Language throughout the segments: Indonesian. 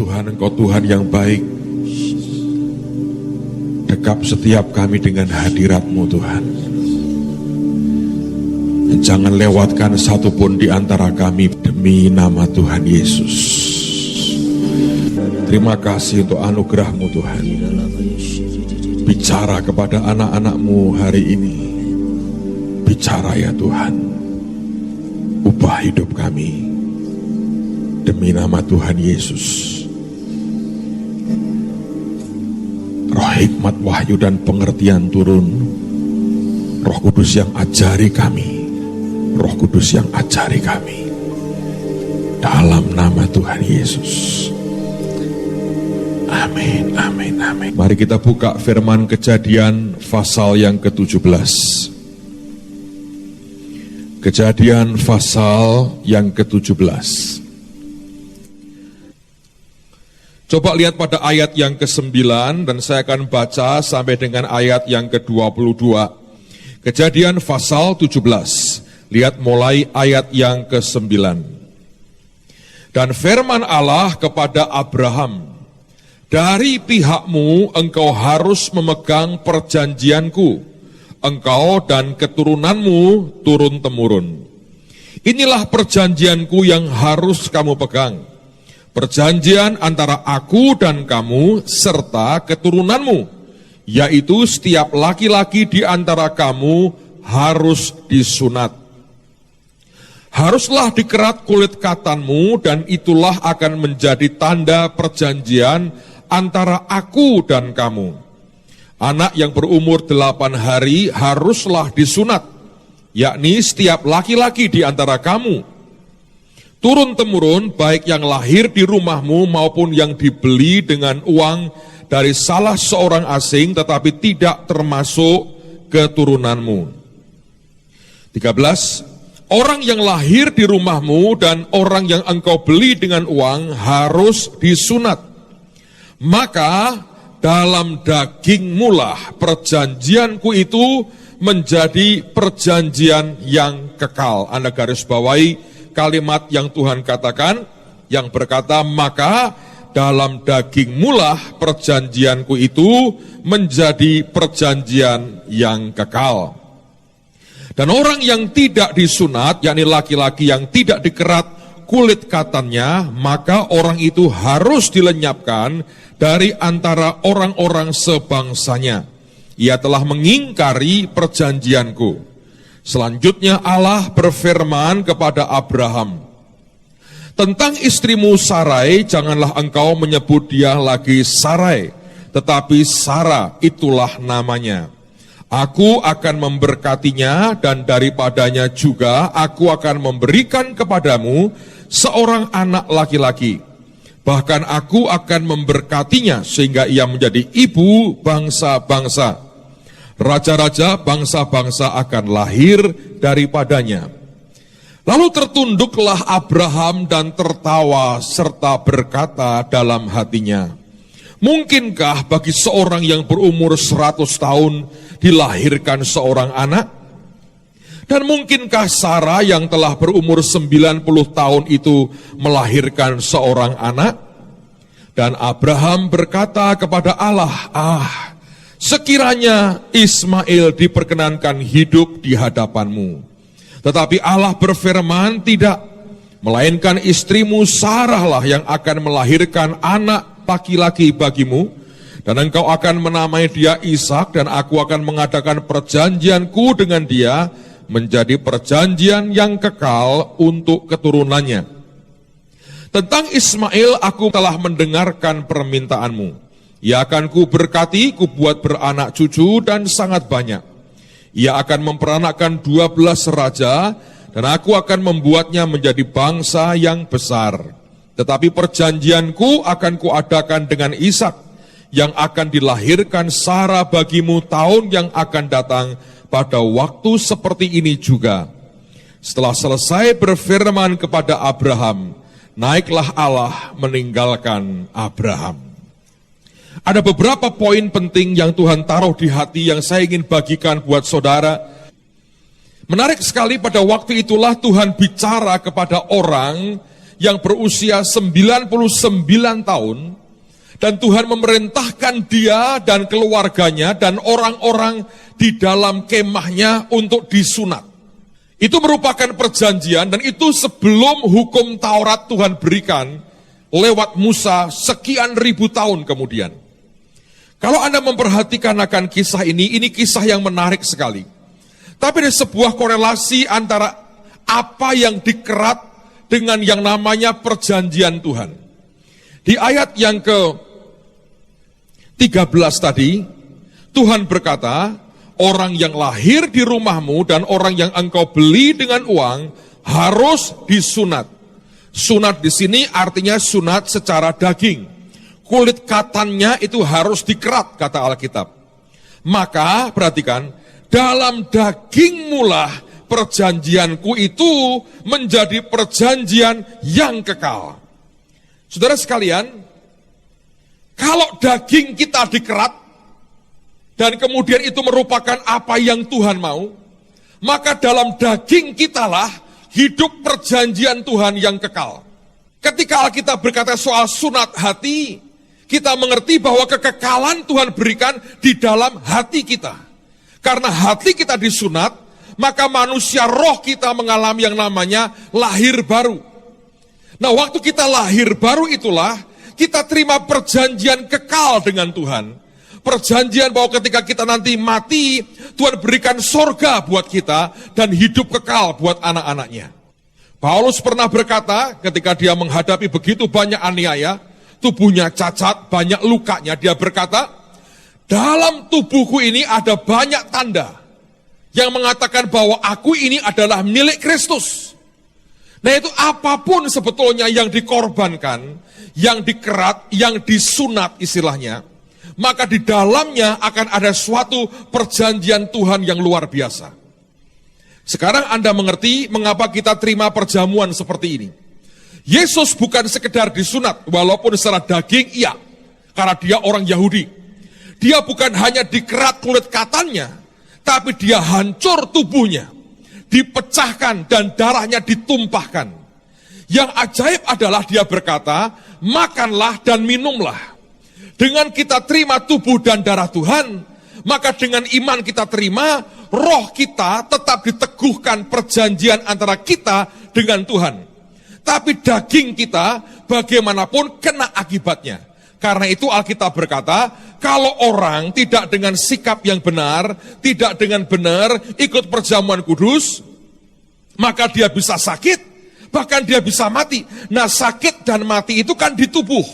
Tuhan, Engkau Tuhan yang baik. Dekap setiap kami dengan hadirat-Mu Tuhan. Jangan lewatkan satupun di antara kami demi nama Tuhan Yesus. Terima kasih untuk anugerah-Mu Tuhan. Bicara kepada anak-anak-Mu hari ini. Bicara ya Tuhan. Ubah hidup kami demi nama Tuhan Yesus. Roh hikmat, wahyu dan pengertian turun. Roh Kudus yang ajari kami. Roh Kudus yang ajari kami. Dalam nama Tuhan Yesus. Amin, amin, amin. Mari kita buka firman Kejadian pasal yang ke-17. Kejadian pasal yang ke-17. Coba lihat pada ayat yang ke-9 dan saya akan baca sampai dengan ayat yang ke-22. Kejadian pasal 17. Lihat mulai ayat yang ke-9. Dan firman Allah kepada Abraham, dari pihakmu engkau harus memegang perjanjianku, engkau dan keturunanmu turun-temurun. Inilah perjanjianku yang harus kamu pegang. Perjanjian antara aku dan kamu serta keturunanmu, yaitu setiap laki-laki di antara kamu harus disunat. Haruslah dikerat kulit katanmu dan itulah akan menjadi tanda perjanjian antara aku dan kamu. Anak yang berumur 8 hari haruslah disunat, yakni setiap laki-laki di antara kamu. Turun-temurun baik yang lahir di rumahmu maupun yang dibeli dengan uang dari salah seorang asing tetapi tidak termasuk keturunanmu. 13. Orang yang lahir di rumahmu dan orang yang engkau beli dengan uang harus disunat. Maka dalam dagingmulah perjanjianku itu menjadi perjanjian yang kekal. Anda garis bawahi kalimat yang Tuhan katakan, yang berkata, maka dalam dagingmulah perjanjianku itu menjadi perjanjian yang kekal. Dan orang yang tidak disunat, yakni laki-laki yang tidak dikerat kulit katannya, maka orang itu harus dilenyapkan dari antara orang-orang sebangsanya. Ia telah mengingkari perjanjianku. Selanjutnya Allah berfirman kepada Abraham, tentang istrimu Sarai, janganlah engkau menyebut dia lagi Sarai, tetapi Sarah itulah namanya. Aku akan memberkatinya dan daripadanya juga aku akan memberikan kepadamu seorang anak laki-laki. Bahkan aku akan memberkatinya sehingga ia menjadi ibu bangsa-bangsa. Raja-raja bangsa-bangsa akan lahir daripadanya. Lalu tertunduklah Abraham dan tertawa serta berkata dalam hatinya, mungkinkah bagi seorang yang berumur 100 tahun dilahirkan seorang anak? Dan mungkinkah Sarah yang telah berumur 90 tahun itu melahirkan seorang anak? Dan Abraham berkata kepada Allah, sekiranya Ismail diperkenankan hidup di hadapanmu. Tetapi Allah berfirman, tidak, melainkan istrimu Sarah lah yang akan melahirkan anak laki-laki bagimu, dan engkau akan menamai dia Ishak, dan aku akan mengadakan perjanjianku dengan dia menjadi perjanjian yang kekal untuk keturunannya. Tentang Ismail aku telah mendengarkan permintaanmu. Ia akan kuberkati, kubuat beranak cucu dan sangat banyak. Ia akan memperanakkan 12 raja, dan aku akan membuatnya menjadi bangsa yang besar. Tetapi perjanjianku akan kuadakan dengan Ishak, yang akan dilahirkan Sarah bagimu tahun yang akan datang pada waktu seperti ini juga. Setelah selesai berfirman kepada Abraham, naiklah Allah meninggalkan Abraham. Ada beberapa poin penting yang Tuhan taruh di hati yang saya ingin bagikan buat saudara. Menarik sekali, pada waktu itulah Tuhan bicara kepada orang yang berusia 99 tahun, dan Tuhan memerintahkan dia dan keluarganya dan orang-orang di dalam kemahnya untuk disunat. Itu merupakan perjanjian, dan itu sebelum hukum Taurat Tuhan berikan lewat Musa sekian ribu tahun kemudian. Kalau Anda memperhatikan akan kisah ini kisah yang menarik sekali. Tapi ada sebuah korelasi antara apa yang dikerat dengan yang namanya perjanjian Tuhan. Di ayat yang ke-13 tadi, Tuhan berkata, orang yang lahir di rumahmu dan orang yang engkau beli dengan uang harus disunat. Sunat di sini artinya sunat secara daging. Kulit katannya itu harus dikerat, kata Alkitab. Maka, perhatikan, dalam dagingmulah perjanjianku itu menjadi perjanjian yang kekal. Saudara sekalian, kalau daging kita dikerat, dan kemudian itu merupakan apa yang Tuhan mau, maka dalam daging kitalah hidup perjanjian Tuhan yang kekal. Ketika Alkitab berkata soal sunat hati, kita mengerti bahwa kekekalan Tuhan berikan di dalam hati kita. Karena hati kita disunat, maka manusia roh kita mengalami yang namanya lahir baru. Nah, waktu kita lahir baru itulah kita terima perjanjian kekal dengan Tuhan. Perjanjian bahwa ketika kita nanti mati, Tuhan berikan sorga buat kita dan hidup kekal buat anak-anaknya. Paulus pernah berkata ketika dia menghadapi begitu banyak aniaya, tubuhnya cacat, banyak lukanya, dia berkata, dalam tubuhku ini ada banyak tanda yang mengatakan bahwa aku ini adalah milik Kristus. Nah, itu apapun sebetulnya yang dikorbankan, yang dikerat, yang disunat istilahnya, maka di dalamnya akan ada suatu perjanjian Tuhan yang luar biasa. Sekarang Anda mengerti mengapa kita terima perjamuan seperti ini. Yesus bukan sekedar disunat, walaupun secara daging iya, karena dia orang Yahudi. Dia bukan hanya dikerat kulit katannya, tapi dia hancur tubuhnya, dipecahkan dan darahnya ditumpahkan. Yang ajaib adalah dia berkata, makanlah dan minumlah. Dengan kita terima tubuh dan darah Tuhan, maka dengan iman kita terima, roh kita tetap diteguhkan perjanjian antara kita dengan Tuhan. Tapi daging kita bagaimanapun kena akibatnya. Karena itu Alkitab berkata, kalau orang tidak dengan sikap yang benar, tidak dengan benar ikut perjamuan kudus, maka dia bisa sakit, bahkan dia bisa mati. Nah, sakit dan mati itu kan di tubuh.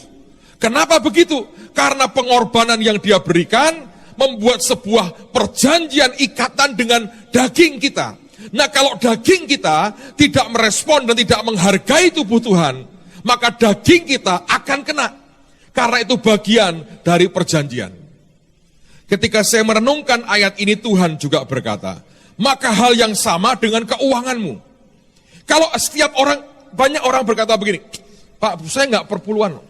Kenapa begitu? Karena pengorbanan yang dia berikan membuat sebuah perjanjian ikatan dengan daging kita. Nah, kalau daging kita tidak merespon dan tidak menghargai tubuh Tuhan, maka daging kita akan kena. Karena itu bagian dari perjanjian. Ketika saya merenungkan ayat ini, Tuhan juga berkata, maka hal yang sama dengan keuanganmu. Kalau setiap orang, banyak orang berkata begini, Pak, saya nggak perpuluhan.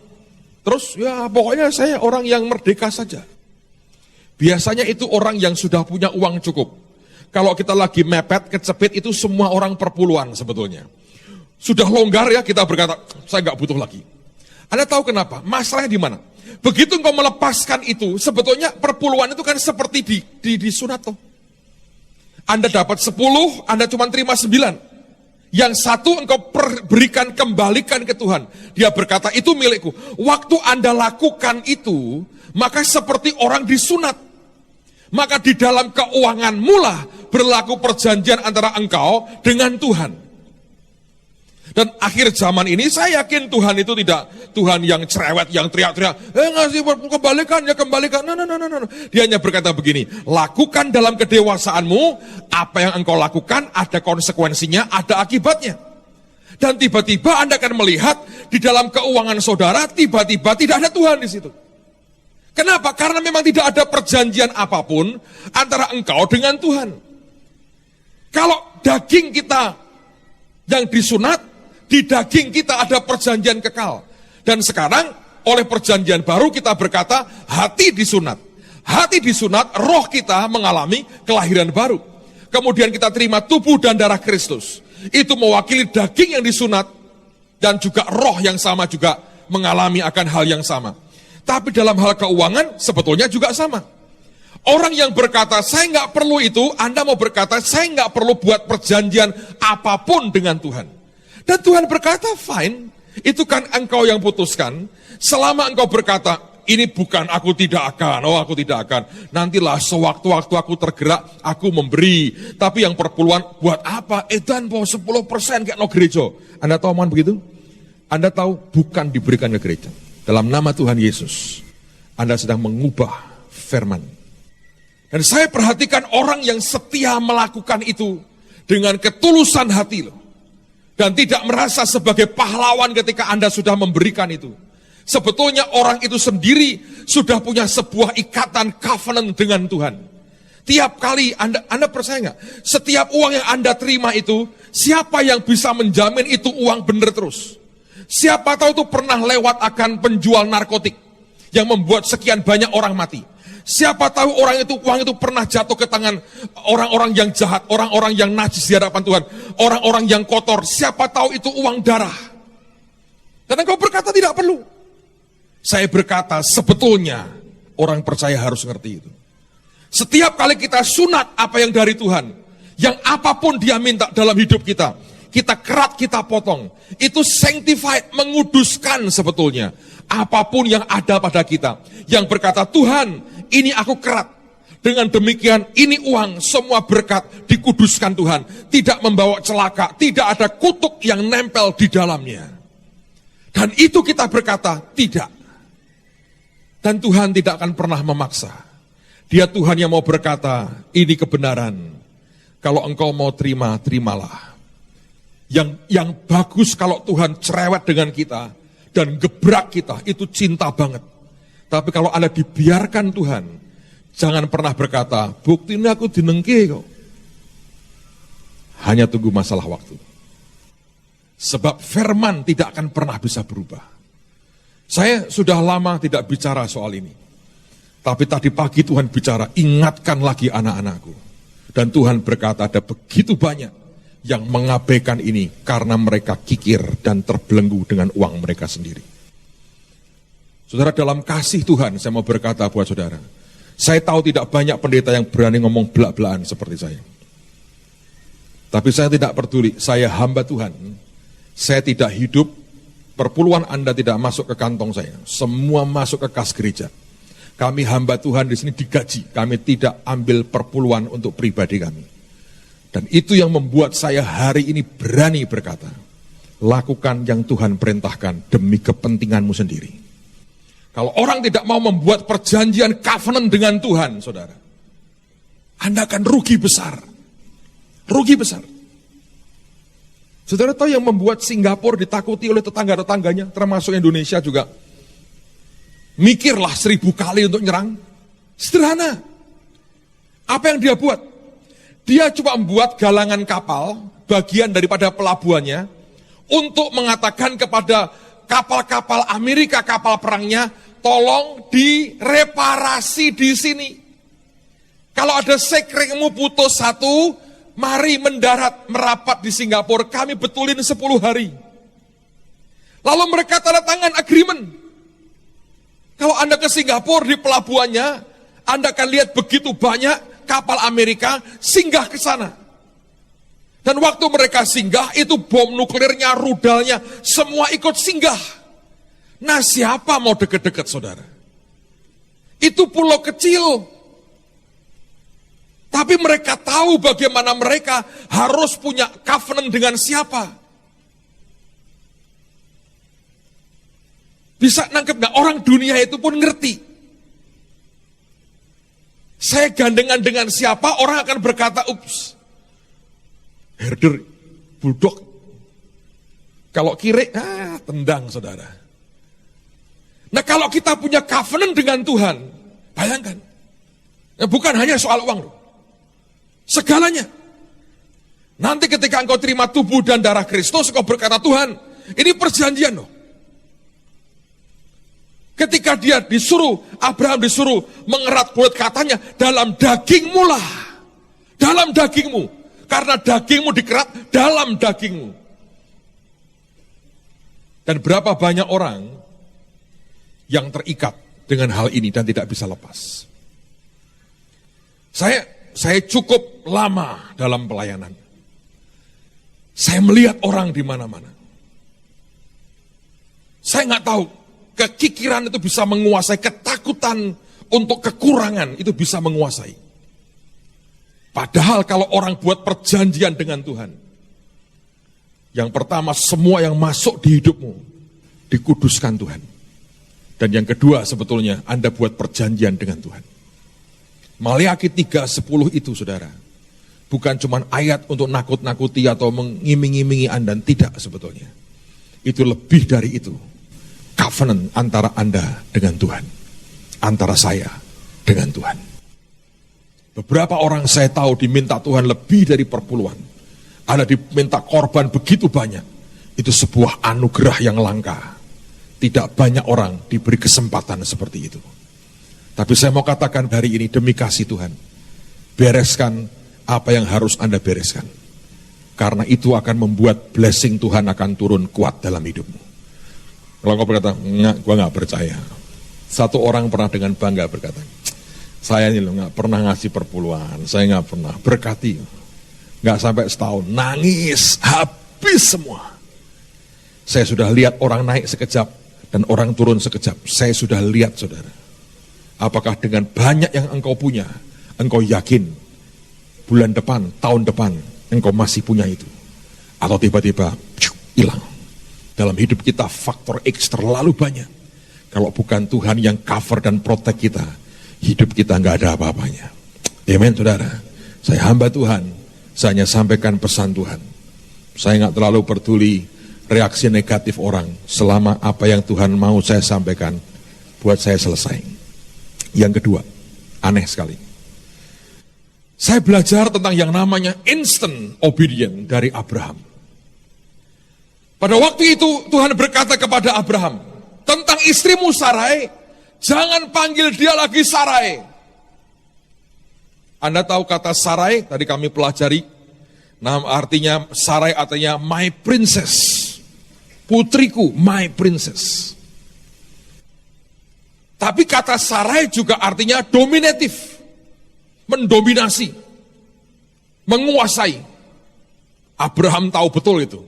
Terus ya pokoknya saya orang yang merdeka saja. Biasanya itu orang yang sudah punya uang cukup. Kalau kita lagi mepet, kecepit, itu semua orang perpuluhan sebetulnya. Sudah longgar ya, kita berkata, saya nggak butuh lagi. Anda tahu kenapa? Masalahnya di mana? Begitu engkau melepaskan itu, sebetulnya perpuluhan itu kan seperti disunat toh. Anda dapat 10, Anda cuma terima 9. Yang satu engkau berikan, kembalikan ke Tuhan. Dia berkata, itu milikku. Waktu Anda lakukan itu, maka seperti orang disunat. Maka di dalam keuanganmu lah berlaku perjanjian antara engkau dengan Tuhan. Dan akhir zaman ini saya yakin Tuhan itu tidak Tuhan yang cerewet, yang teriak-teriak, ngasih kembalikan, ya kembalikan. No. Dia hanya berkata begini, lakukan dalam kedewasaanmu, apa yang engkau lakukan ada konsekuensinya, ada akibatnya. Dan tiba-tiba Anda akan melihat di dalam keuangan saudara, tiba-tiba tidak ada Tuhan di situ. Kenapa? Karena memang tidak ada perjanjian apapun antara engkau dengan Tuhan. Kalau daging kita yang disunat, di daging kita ada perjanjian kekal. Dan sekarang oleh perjanjian baru kita berkata hati disunat. Hati disunat, roh kita mengalami kelahiran baru. Kemudian kita terima tubuh dan darah Kristus. Itu mewakili daging yang disunat. Dan juga roh yang sama juga mengalami akan hal yang sama. Tapi dalam hal keuangan sebetulnya juga sama. Orang yang berkata, saya nggak perlu itu, Anda mau berkata, saya nggak perlu buat perjanjian apapun dengan Tuhan. Dan Tuhan berkata, fine, itu kan engkau yang putuskan. Selama engkau berkata, ini bukan aku tidak akan, aku tidak akan. Nantilah sewaktu-waktu aku tergerak, aku memberi. Tapi yang perpuluhan, buat apa? Edan bawa 10% kayak no gereja. Anda tahu omongan begitu? Anda tahu bukan diberikan ke gereja. Dalam nama Tuhan Yesus, Anda sedang mengubah firman. Dan saya perhatikan orang yang setia melakukan itu dengan ketulusan hati loh. Dan tidak merasa sebagai pahlawan ketika Anda sudah memberikan itu. Sebetulnya orang itu sendiri sudah punya sebuah ikatan covenant dengan Tuhan. Tiap kali Anda percaya nggak? Setiap uang yang Anda terima itu, siapa yang bisa menjamin itu uang benar terus? Siapa tahu itu pernah lewat akan penjual narkotik yang membuat sekian banyak orang mati. Siapa tahu uang itu pernah jatuh ke tangan orang-orang yang jahat, orang-orang yang najis di hadapan Tuhan, orang-orang yang kotor. Siapa tahu itu uang darah. Dan engkau berkata tidak perlu. Saya berkata sebetulnya orang percaya harus ngerti itu. Setiap kali kita sunat apa yang dari Tuhan, yang apapun dia minta dalam hidup kita kerat, kita potong. Itu sanctified, menguduskan sebetulnya. Apapun yang ada pada kita. Yang berkata, Tuhan, ini aku kerat. Dengan demikian, ini uang, semua berkat dikuduskan Tuhan. Tidak membawa celaka, tidak ada kutuk yang nempel di dalamnya. Dan itu kita berkata, tidak. Dan Tuhan tidak akan pernah memaksa. Dia Tuhan yang mau berkata, ini kebenaran. Kalau engkau mau terima, terimalah. Yang bagus kalau Tuhan cerewet dengan kita dan gebrak kita, itu cinta banget. Tapi kalau Anda dibiarkan Tuhan, jangan pernah berkata, buktinya aku dinengke kok. Hanya tunggu masalah waktu. Sebab firman tidak akan pernah bisa berubah. Saya sudah lama tidak bicara soal ini. Tapi tadi pagi Tuhan bicara, ingatkan lagi anak-anakku. Dan Tuhan berkata, ada begitu banyak yang mengabaikan ini karena mereka kikir dan terbelenggu dengan uang mereka sendiri. Saudara, dalam kasih Tuhan, saya mau berkata buat saudara, saya tahu tidak banyak pendeta yang berani ngomong belak-belakan seperti saya. Tapi saya tidak peduli, saya hamba Tuhan. Saya tidak hidup, perpuluhan Anda tidak masuk ke kantong saya. Semua masuk ke kas gereja. Kami hamba Tuhan di sini digaji. Kami tidak ambil perpuluhan untuk pribadi kami. Dan itu yang membuat saya hari ini berani berkata, lakukan yang Tuhan perintahkan demi kepentinganmu sendiri. Kalau orang tidak mau membuat perjanjian covenant dengan Tuhan, saudara, Anda akan rugi besar. Rugi besar. Saudara tahu yang membuat Singapura ditakuti oleh tetangga-tetangganya, termasuk Indonesia juga. Mikirlah 1000 kali untuk nyerang. Sederhana. Apa yang dia buat? Dia coba membuat galangan kapal, bagian daripada pelabuhannya, untuk mengatakan kepada kapal-kapal Amerika, kapal perangnya, tolong direparasi di sini. Kalau ada sekringmu putus satu, mari mendarat, merapat di Singapura, kami betulin 10 hari. Lalu mereka tanda tangan agreement. Kalau Anda ke Singapura di pelabuhannya, Anda akan lihat begitu banyak kapal Amerika singgah ke sana. Dan waktu mereka singgah, itu bom nuklirnya, rudalnya, semua ikut singgah. Nah, siapa mau deket-deket, saudara? Itu pulau kecil. Tapi mereka tahu bagaimana mereka harus punya covenant dengan siapa. Bisa nangkep gak? Orang dunia itu pun ngerti. Saya gandengan dengan siapa, orang akan berkata, ups, herder, bulldog. Kalau kiri, tendang saudara. Nah kalau kita punya covenant dengan Tuhan, bayangkan. Bukan hanya soal uang loh. Segalanya. Nanti ketika engkau terima tubuh dan darah Kristus, engkau berkata, Tuhan, ini perjanjian loh. Ketika dia disuruh, Abraham disuruh mengerat kulit, katanya, dalam dagingmu lah. Dalam dagingmu. Karena dagingmu dikerat dalam dagingmu. Dan berapa banyak orang yang terikat dengan hal ini dan tidak bisa lepas. Saya cukup lama dalam pelayanan. Saya melihat orang di mana-mana. Saya nggak tahu, kekikiran itu bisa menguasai, ketakutan untuk kekurangan itu bisa menguasai. Padahal kalau orang buat perjanjian dengan Tuhan, yang pertama, semua yang masuk di hidupmu dikuduskan Tuhan. Dan yang kedua sebetulnya, Anda buat perjanjian dengan Tuhan. Maleakhi 3:10 itu, saudara, bukan cuma ayat untuk nakut-nakuti atau mengiming-imingi Anda, tidak sebetulnya. Itu lebih dari itu. Covenant antara Anda dengan Tuhan. Antara saya dengan Tuhan. Beberapa orang saya tahu diminta Tuhan lebih dari perpuluhan. Ada diminta korban begitu banyak. Itu sebuah anugerah yang langka. Tidak banyak orang diberi kesempatan seperti itu. Tapi saya mau katakan hari ini demi kasih Tuhan. Bereskan apa yang harus Anda bereskan. Karena itu akan membuat blessing Tuhan akan turun kuat dalam hidupmu. Kalau kau berkata, enggak, gue gak percaya. Satu orang pernah dengan bangga berkata, saya ini loh gak pernah ngasih perpuluhan. Saya gak pernah berkati. Gak sampai setahun, nangis, habis semua. Saya sudah lihat orang naik sekejap dan orang turun sekejap. Saya sudah lihat, saudara. Apakah dengan banyak yang engkau punya, engkau yakin bulan depan, tahun depan, engkau masih punya itu? Atau tiba-tiba hilang. Dalam hidup kita faktor X terlalu banyak. Kalau bukan Tuhan yang cover dan protect kita, hidup kita gak ada apa-apanya. Amen, saudara. Saya hamba Tuhan. Saya hanya sampaikan pesan Tuhan. Saya nggak terlalu peduli reaksi negatif orang selama apa yang Tuhan mau saya sampaikan buat saya selesai. Yang kedua, aneh sekali. Saya belajar tentang yang namanya instant obedience dari Abraham. Pada waktu itu Tuhan berkata kepada Abraham tentang istrimu Sarai, jangan panggil dia lagi Sarai. Anda tahu kata Sarai, tadi kami pelajari, artinya Sarai artinya my princess, putriku, my princess. Tapi kata Sarai juga artinya dominatif, mendominasi, menguasai. Abraham tahu betul itu,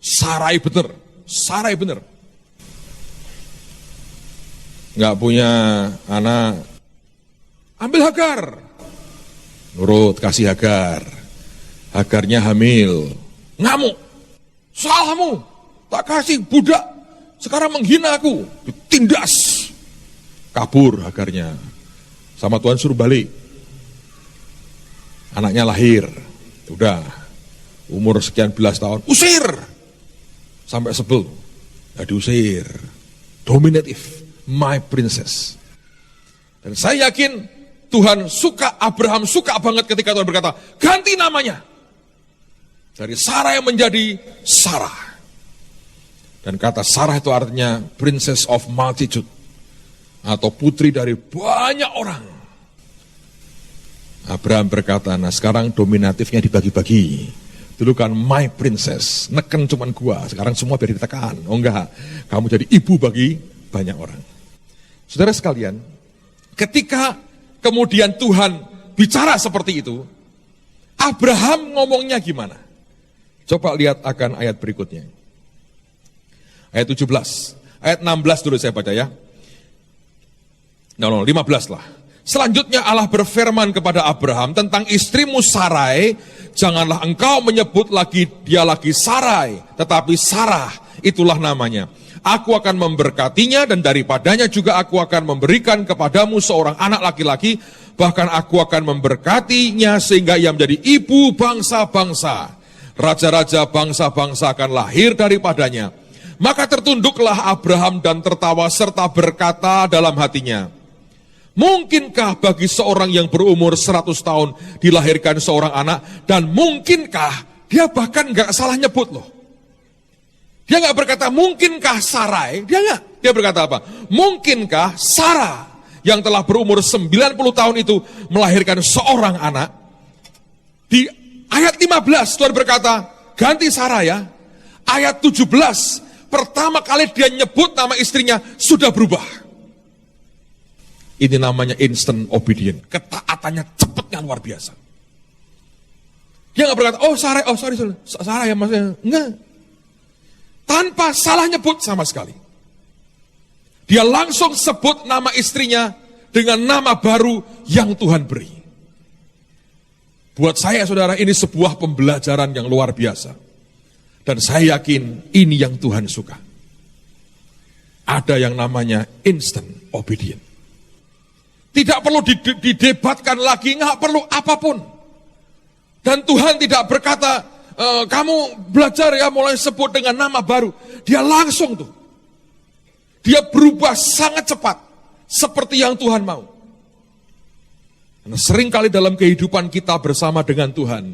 Sarai benar, Sarai benar. Nggak punya anak, ambil Hagar. Nurut, kasih Hagar. Hagarnya hamil. Ngamuk. Salahmu. Tak kasih budak. Sekarang menghina aku. Ditindas. Kabur Hagarnya. Sama Tuhan suruh balik. Anaknya lahir. Udah. Umur sekian belas tahun. Usir. Sampai sebel. Ya diusir. Dominatif. My princess. Dan saya yakin Tuhan suka, Abraham suka banget ketika Tuhan berkata, ganti namanya. Dari Sarah menjadi Sarah. Dan kata Sarah itu artinya princess of multitude. Atau putri dari banyak orang. Abraham berkata, nah sekarang dominatifnya dibagi-bagi. Dulu kan my princess, neken cuman gua. Sekarang semua biar ditekan. Oh enggak, kamu jadi ibu bagi banyak orang. Saudara sekalian, ketika kemudian Tuhan bicara seperti itu, Abraham ngomongnya gimana? Coba lihat akan ayat berikutnya. Ayat 17, ayat 16 dulu saya baca ya. 15 lah. Selanjutnya Allah berfirman kepada Abraham tentang istrimu Sarai, janganlah engkau menyebut lagi dia lagi Sarai, tetapi Sarah, itulah namanya. Aku akan memberkatinya dan daripadanya juga aku akan memberikan kepadamu seorang anak laki-laki, bahkan aku akan memberkatinya sehingga ia menjadi ibu bangsa-bangsa. Raja-raja bangsa-bangsa akan lahir daripadanya. Maka tertunduklah Abraham dan tertawa serta berkata dalam hatinya, mungkinkah bagi seorang yang berumur 100 tahun dilahirkan seorang anak, dan mungkinkah, dia bahkan gak salah nyebut loh. Dia gak berkata mungkinkah Sarai, dia berkata apa? Mungkinkah Sarah yang telah berumur 90 tahun itu melahirkan seorang anak? Di ayat 15 Tuhan berkata, ganti Sarah ya. Ayat 17, pertama kali dia nyebut nama istrinya sudah berubah. Ini namanya instant obedient. Ketaatannya cepatnya luar biasa. Dia nggak berkata, oh sorry, Sarah ya maksudnya. Enggak. Tanpa salah nyebut sama sekali. Dia langsung sebut nama istrinya dengan nama baru yang Tuhan beri. Buat saya saudara, ini sebuah pembelajaran yang luar biasa. Dan saya yakin ini yang Tuhan suka. Ada yang namanya instant obedient. Tidak perlu didebatkan lagi, nggak perlu apapun. Dan Tuhan tidak berkata, kamu belajar ya mulai sebut dengan nama baru. Dia langsung tuh. Dia berubah sangat cepat. Seperti yang Tuhan mau. Karena seringkali dalam kehidupan kita bersama dengan Tuhan,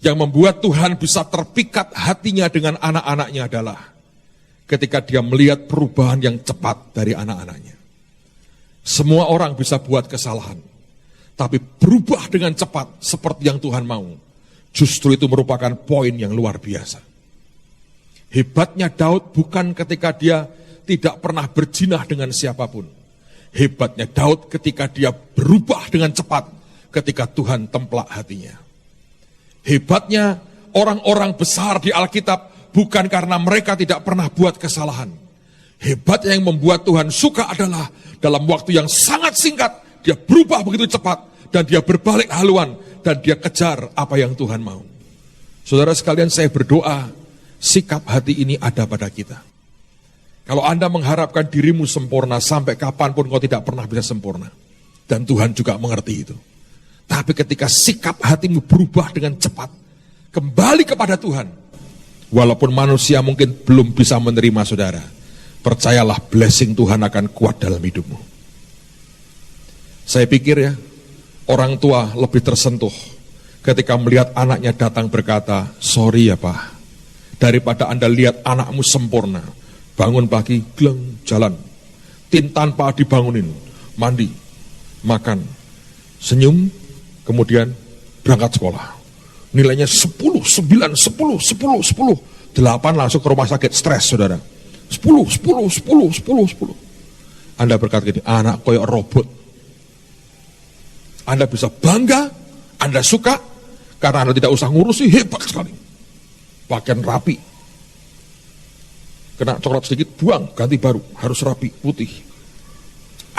yang membuat Tuhan bisa terpikat hatinya dengan anak-anaknya adalah ketika dia melihat perubahan yang cepat dari anak-anaknya. Semua orang bisa buat kesalahan, tapi berubah dengan cepat seperti yang Tuhan mau. Justru itu merupakan poin yang luar biasa. Hebatnya Daud bukan ketika dia tidak pernah berzinah dengan siapapun. Hebatnya Daud ketika dia berubah dengan cepat ketika Tuhan templak hatinya. Hebatnya orang-orang besar di Alkitab bukan karena mereka tidak pernah buat kesalahan. Hebatnya yang membuat Tuhan suka adalah dalam waktu yang sangat singkat dia berubah begitu cepat dan dia berbalik haluan dan dia kejar apa yang Tuhan mau. Saudara sekalian, saya berdoa sikap hati ini ada pada kita. Kalau Anda mengharapkan dirimu sempurna, sampai kapanpun kau tidak pernah bisa sempurna. Dan Tuhan juga mengerti itu. Tapi ketika sikap hatimu berubah dengan cepat, kembali kepada Tuhan. Walaupun manusia mungkin belum bisa menerima saudara, percayalah blessing Tuhan akan kuat dalam hidupmu. Saya pikir ya, orang tua lebih tersentuh ketika melihat anaknya datang berkata, sorry ya Pak, daripada Anda lihat anakmu sempurna. Bangun pagi, gleng, jalan. Tanpa dibangunin, mandi, makan, senyum, kemudian berangkat sekolah. Nilainya 10, 9, 10, 10, 10, 8 langsung ke rumah sakit, stres saudara. 10. Anda berkata gini, anak koyok robot. Anda bisa bangga, Anda suka, karena Anda tidak usah ngurusi, hebat sekali. Pakaian rapi. Kena coklat sedikit, buang, ganti baru, harus rapi, putih.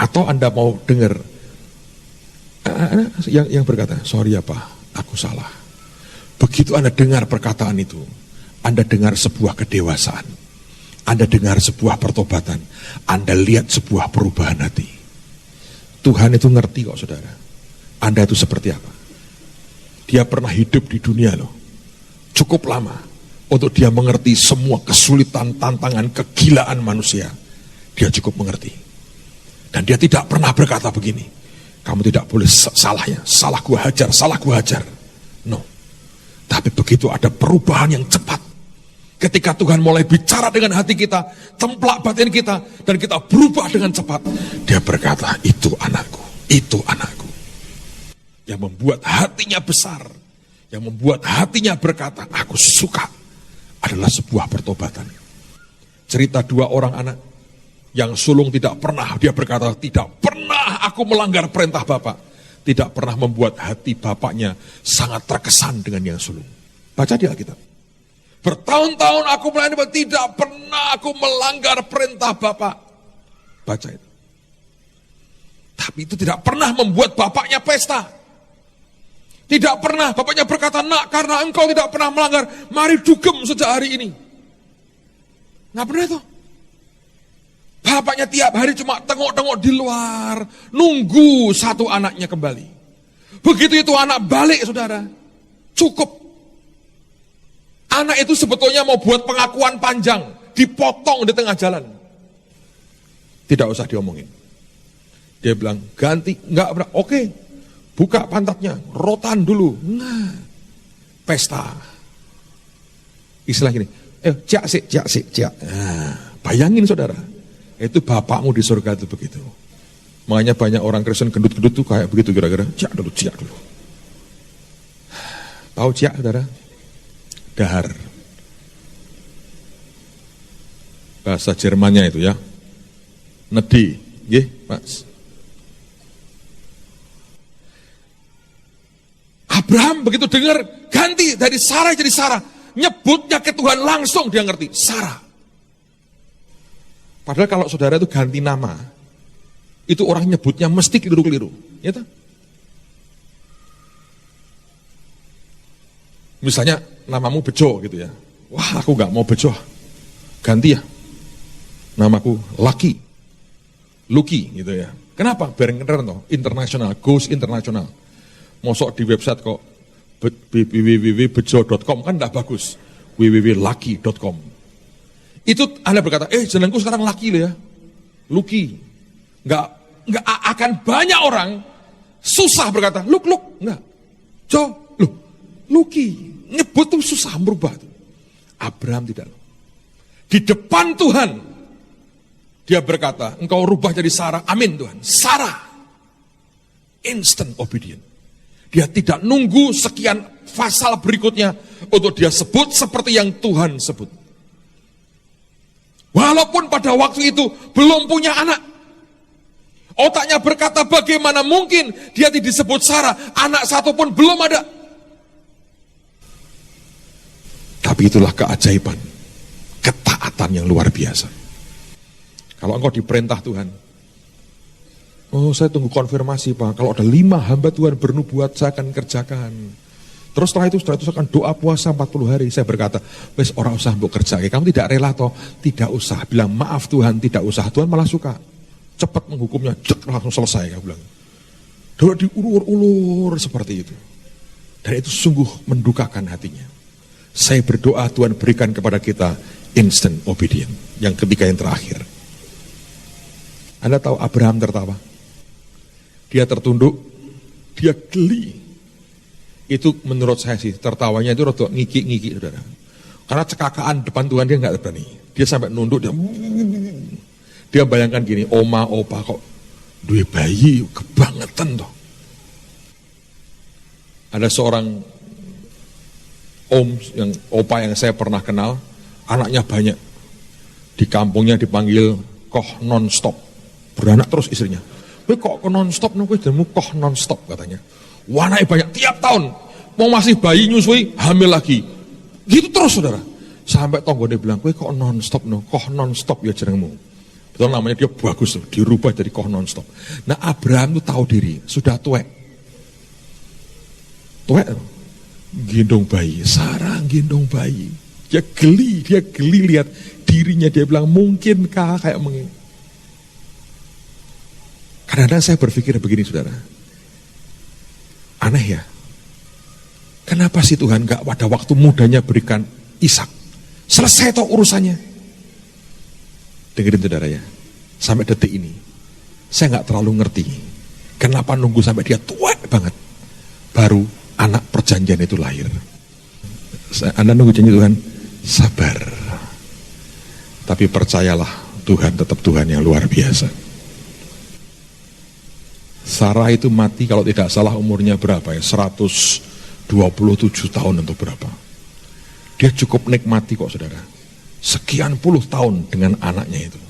Atau Anda mau dengar yang berkata, sorry ya Pak, aku salah. Begitu Anda dengar perkataan itu, Anda dengar sebuah kedewasaan, Anda dengar sebuah pertobatan, Anda lihat sebuah perubahan hati. Tuhan itu ngerti kok saudara, Anda itu seperti apa. Dia pernah hidup di dunia loh, cukup lama. Untuk dia mengerti semua kesulitan, tantangan, kegilaan manusia. Dia cukup mengerti. Dan dia tidak pernah berkata begini, kamu tidak boleh salahnya, salah gua hajar. No. Tapi begitu ada perubahan yang cepat. Ketika Tuhan mulai bicara dengan hati kita, templak batin kita, dan kita berubah dengan cepat. Dia berkata, itu anakku. Yang membuat hatinya besar. Yang membuat hatinya berkata, aku suka. Adalah sebuah pertobatan. Cerita dua orang anak yang sulung tidak pernah, dia berkata, tidak pernah aku melanggar perintah Bapak. Tidak pernah membuat hati bapaknya sangat terkesan dengan yang sulung. Baca di Alkitab. Bertahun-tahun aku melayani, tidak pernah aku melanggar perintah Bapak. Baca itu. Tapi itu tidak pernah membuat bapaknya pesta. Tidak pernah bapaknya berkata, nak karena engkau tidak pernah melanggar, mari dugem sejak hari ini. Nggak pernah itu. Bapaknya tiap hari cuma tengok-tengok di luar, nunggu satu anaknya kembali. Begitu itu anak balik saudara, cukup. Anak itu sebetulnya mau buat pengakuan panjang, dipotong di tengah jalan. Tidak usah diomongin. Dia bilang, ganti, enggak pernah, oke. Buka pantatnya, rotan dulu. Nah, pesta. Istilah gini, cak sik. Nah, bayangin saudara, itu bapakmu di surga itu begitu. Makanya banyak orang Kristen gendut-gendut tuh kayak begitu kira-kira. Cak dulu. Tahu cak saudara? Dahar. Bahasa Jermannya itu ya. Nedi, nggih, Mas. Abraham begitu dengar ganti dari Sarah jadi Sarah, nyebutnya ke Tuhan langsung dia ngerti, Sarah. Padahal kalau saudara itu ganti nama, itu orang nyebutnya mesti keliru-keliru, ya toh? Misalnya namamu Bejo gitu ya, wah aku nggak mau Bejo, ganti ya, namaku Lucky gitu ya. Kenapa? Biar keren toh, internasional, goes internasional. Mosok di website kok www.bejo.com kan enggak bagus. www.lucky.com. Itu Anda berkata, jenengku sekarang Lucky ya. Lucky. Enggak akan banyak orang susah berkata, Luk, enggak. Lucky. Nyebut tuh susah merubah tuh. Abraham tidak. Di depan Tuhan dia berkata, engkau rubah jadi Sarah. Amin Tuhan. Sarah. Instant obedient. Dia tidak nunggu sekian pasal berikutnya untuk dia sebut seperti yang Tuhan sebut. Walaupun pada waktu itu belum punya anak. Otaknya berkata bagaimana mungkin dia tidak disebut Sarah, anak satu pun belum ada. Tapi itulah keajaiban, ketaatan yang luar biasa. Kalau engkau diperintah Tuhan, saya tunggu konfirmasi Pak, kalau ada 5 hamba Tuhan bernubuat saya akan kerjakan. Terus setelah itu saya akan doa puasa 40 hari. Saya berkata, wes orang usah mbok kerja, kamu tidak rela toh? Tidak usah, bilang maaf Tuhan, tidak usah. Tuhan malah suka, cepat menghukumnya, langsung selesai, kamu bilang. Doa diulur-ulur seperti itu. Dan itu sungguh mendukakan hatinya. Saya berdoa Tuhan berikan kepada kita instant obedient. Yang ketiga yang terakhir. Anda tahu Abraham tertawa? Dia tertunduk, dia geli. Itu menurut saya sih, tertawanya itu rotok ngiki-ngiki, saudara. Karena cekakaan depan Tuhan dia nggak berani. Dia sampai nunduk, dia bayangkan gini, oma, opa kok duwe bayi, kebangetan toh. Ada seorang opa yang saya pernah kenal, anaknya banyak. Di kampungnya dipanggil koh non-stop. Beranak terus istrinya. Kowe kok non-stop, kowe jenengmu koh non-stop katanya. Wanake banyak tiap tahun. Mau masih bayi nyusui, hamil lagi. Gitu terus saudara. Sampai tonggone bilang, kowe kok non-stop koh non-stop ya jenengmu. Betul namanya dia bagus tuh, dirubah jadi koh non-stop. Nah Abraham tuh tahu diri, sudah tuwek. Tuwek, gendong bayi, Sarah gendong bayi. Dia geli lihat dirinya, dia bilang mungkinkah kayak begini. Kadang-kadang saya berpikir begini saudara, aneh ya, kenapa sih Tuhan gak pada waktu mudanya berikan Ishak, selesai toh urusannya. Dengerin saudara ya, sampai detik ini, saya gak terlalu ngerti, kenapa nunggu sampai dia tua banget, baru anak perjanjian itu lahir. Anda nunggu janji Tuhan, sabar. Tapi percayalah, Tuhan tetap Tuhan yang luar biasa. Sarah itu mati kalau tidak salah umurnya berapa ya, 127 tahun atau berapa. Dia cukup nikmati kok saudara, sekian puluh tahun dengan anaknya itu.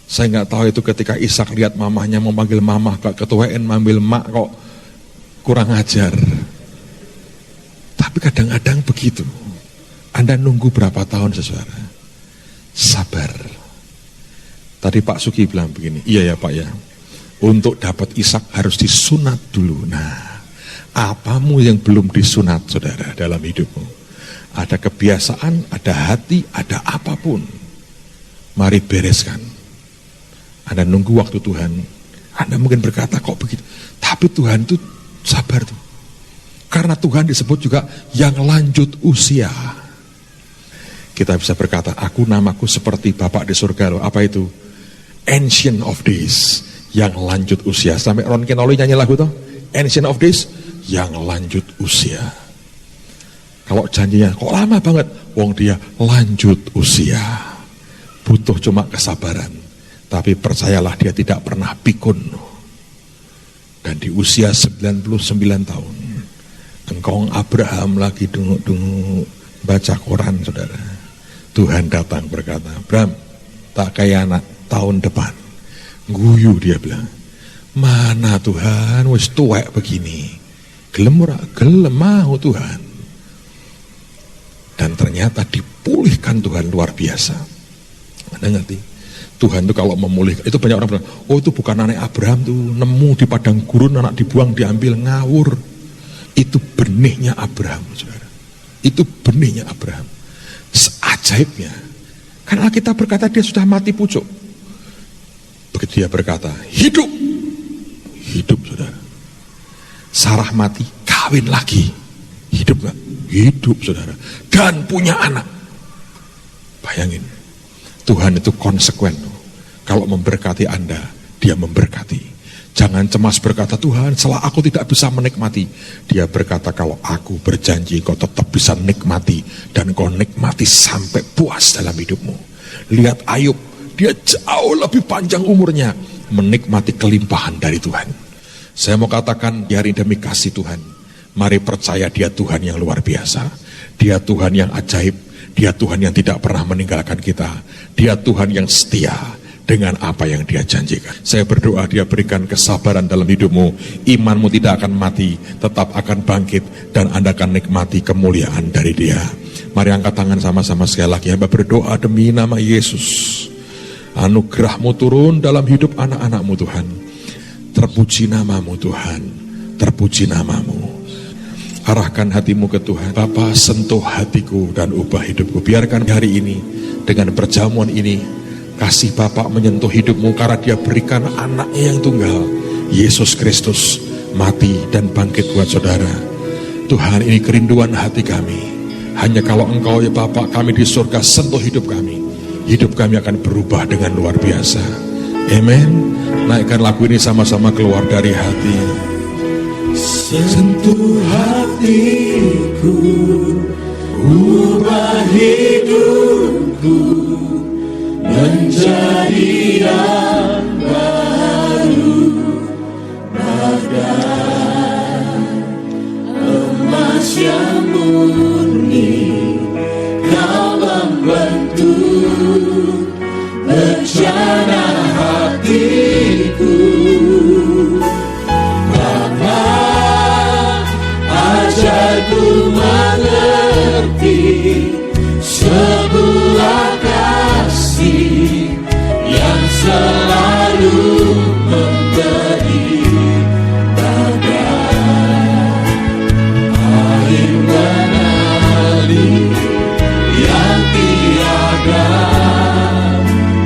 Saya nggak tahu itu ketika Ishak lihat mamahnya memanggil mamah, kok ketuaan manggil mak kok kurang ajar. Tapi kadang-kadang begitu. Anda nunggu berapa tahun saudara? Sabar. Tadi Pak Suki bilang begini, iya ya Pak ya, untuk dapat Ishak harus disunat dulu. Nah, apamu yang belum disunat saudara dalam hidupmu? Ada kebiasaan, ada hati, ada apapun. Mari bereskan. Anda nunggu waktu Tuhan. Anda mungkin berkata kok begitu. Tapi Tuhan itu sabar tuh. Karena Tuhan disebut juga yang lanjut usia. Kita bisa berkata, aku namaku seperti Bapak di surga loh. Apa itu? Ancient of Days. Yang lanjut usia. Sampai Ron Kenoli nyanyi lagu tuh, Ancient of Days, yang lanjut usia. Kalau janjinya kok lama banget, wong dia lanjut usia. Butuh cuma kesabaran. Tapi percayalah dia tidak pernah pikun. Dan di usia 99 tahun, engkau Abraham lagi dunguk-dunguk baca koran saudara. Tuhan datang berkata, Abraham, tak kayak anak tahun depan. Guyu dia bilang, mana Tuhan, wis tuwek begini. Gelem ora? Gelem mau Tuhan. Dan ternyata dipulihkan Tuhan luar biasa. Anda ngerti? Tuhan itu kalau memulihkan, itu banyak orang bilang, oh itu bukan anak Abraham tuh, nemu di padang gurun, anak dibuang, diambil, ngawur. Itu benihnya Abraham, saudara. Itu benihnya Abraham. Seajaibnya, kan Alkitab berkata dia sudah mati pucuk. Begitu dia berkata, hidup. Hidup, saudara. Sarah mati, kawin lagi. Hidup gak? Hidup, saudara. Dan punya anak. Bayangin, Tuhan itu konsekuen. Kalau memberkati Anda, dia memberkati. Jangan cemas berkata, Tuhan, setelah aku tidak bisa menikmati. Dia berkata, kalau aku berjanji, kau tetap bisa nikmati. Dan kau nikmati sampai puas dalam hidupmu. Lihat Ayub, dia jauh lebih panjang umurnya. Menikmati kelimpahan dari Tuhan. Saya mau katakan, hari demi kasih Tuhan. Mari percaya dia Tuhan yang luar biasa. Dia Tuhan yang ajaib. Dia Tuhan yang tidak pernah meninggalkan kita. Dia Tuhan yang setia dengan apa yang dia janjikan. Saya berdoa dia berikan kesabaran dalam hidupmu. Imanmu tidak akan mati, tetap akan bangkit. Dan Anda akan nikmati kemuliaan dari dia. Mari angkat tangan sama-sama sekali lagi. Hamba berdoa demi nama Yesus. Anugerah-Mu turun dalam hidup anak-anak-Mu Tuhan. Terpuji nama-Mu Tuhan. Terpuji nama-Mu. Arahkan hatimu ke Tuhan. Bapa, sentuh hatiku dan ubah hidupku. Biarkan hari ini dengan perjamuan ini kasih Bapa menyentuh hidupmu karena dia berikan anaknya yang tunggal, Yesus Kristus, mati dan bangkit buat saudara. Tuhan, ini kerinduan hati kami. Hanya kalau Engkau ya Bapa, kami di surga, sentuh hidup kami. Hidup kami akan berubah dengan luar biasa. Amen. Naikkan lagu ini sama-sama keluar dari hati. Sentuh hatiku, ubah hidupku menjadi yang baru, bagai emas yang murni. Kau membentuk rencana hatiku. Ku mengerti sebuah kasih yang selalu memberi, bagai air mengalir yang tiada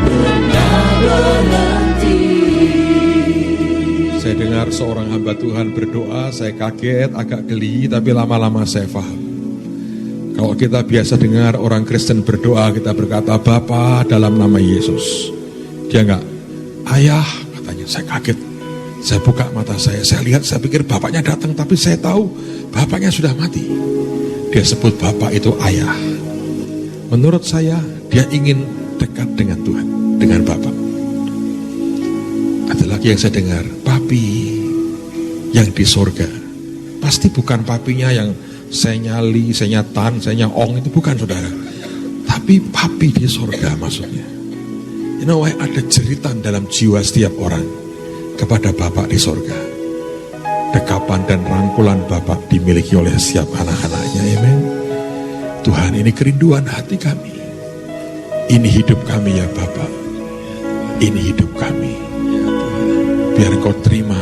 pernah berhenti. Saya dengar seorang hamba Tuhan berdoa, saya kaget, agak geli, tapi lama-lama saya paham. Kalau kita biasa dengar orang Kristen berdoa, kita berkata, Bapa dalam nama Yesus. Dia enggak, Ayah, katanya. Saya kaget, saya buka mata saya lihat, saya pikir Bapaknya datang, tapi saya tahu Bapaknya sudah mati. Dia sebut Bapak itu Ayah. Menurut saya, dia ingin dekat dengan Tuhan, dengan Bapak. Ada lagi yang saya dengar, Papi yang di sorga. Pasti bukan papinya yang saya nyali, saya nyatan, saya nyong, itu bukan saudara. Tapi papi di sorga maksudnya. You know, ada jeritan dalam jiwa setiap orang kepada Bapak di sorga. Dekapan dan rangkulan Bapak dimiliki oleh setiap anak-anaknya. Amen. Tuhan, ini kerinduan hati kami. Ini hidup kami ya Bapak. Ini hidup kami. Biar Kau terima